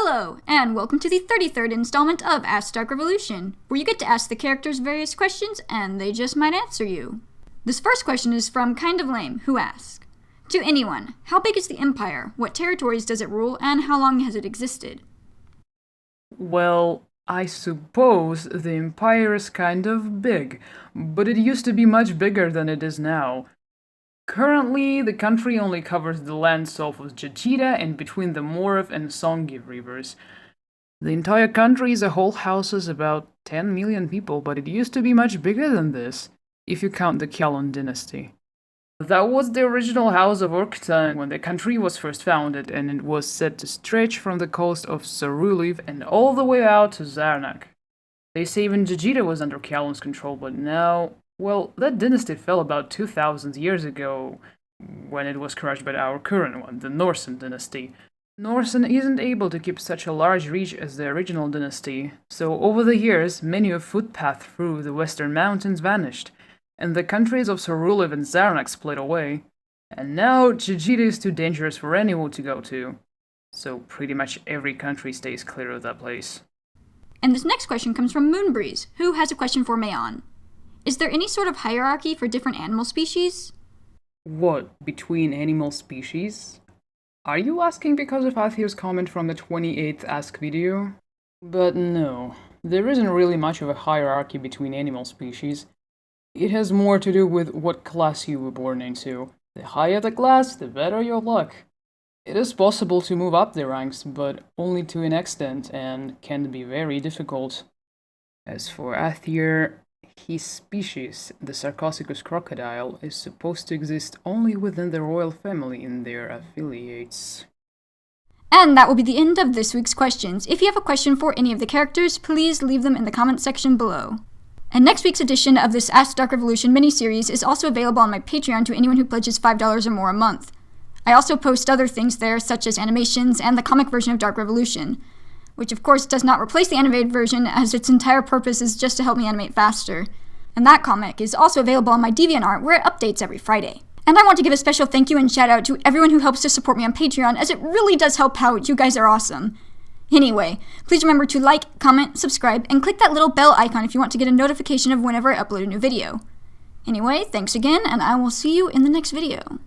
Hello, and welcome to the 33rd installment of Ask Dark Revolution, where you get to ask the characters various questions, and they just might answer you. This first question is from Kind of Lame, who asks, to anyone, how big is the Empire, what territories does it rule, and how long has it existed? Well, I suppose the Empire is kind of big, but it used to be much bigger than it is now. Currently, the country only covers the land south of Jajita and between the Morav and Songiv rivers. The entire country as a whole houses about 10 million people, but it used to be much bigger than this, if you count the Kjalon dynasty. That was the original house of Urktan when the country was first founded, and it was said to stretch from the coast of Saruliv and all the way out to Zarnak. They say even Jajita was under Kjalon's control, but now, well, that dynasty fell about 2,000 years ago, when it was crushed by our current one, the Norsen dynasty. Norsen isn't able to keep such a large reach as the original dynasty, so over the years, many a footpath through the western mountains vanished, and the countries of Saruliv and Zarnak split away. And now, Jajita is too dangerous for anyone to go to, so pretty much every country stays clear of that place. And this next question comes from Moonbreeze, who has a question for Meian. Is there any sort of hierarchy for different animal species? What, between animal species? Are you asking because of Athir's comment from the 28th Ask video? But no, there isn't really much of a hierarchy between animal species. It has more to do with what class you were born into. The higher the class, the better your luck. It is possible to move up the ranks, but only to an extent, and can be very difficult. As for Athir, his species, the Sarcosuchus crocodile, is supposed to exist only within the royal family and their affiliates. And that will be the end of this week's questions. If you have a question for any of the characters, please leave them in the comments section below. And next week's edition of this Ask Dark Revolution mini-series is also available on my Patreon to anyone who pledges $5 or more a month. I also post other things there, such as animations and the comic version of Dark Revolution, which of course does not replace the animated version, as its entire purpose is just to help me animate faster. And that comic is also available on my DeviantArt, where it updates every Friday. And I want to give a special thank you and shout out to everyone who helps to support me on Patreon, as it really does help out. You guys are awesome. Anyway, please remember to like, comment, subscribe, and click that little bell icon if you want to get a notification of whenever I upload a new video. Anyway, thanks again, and I will see you in the next video.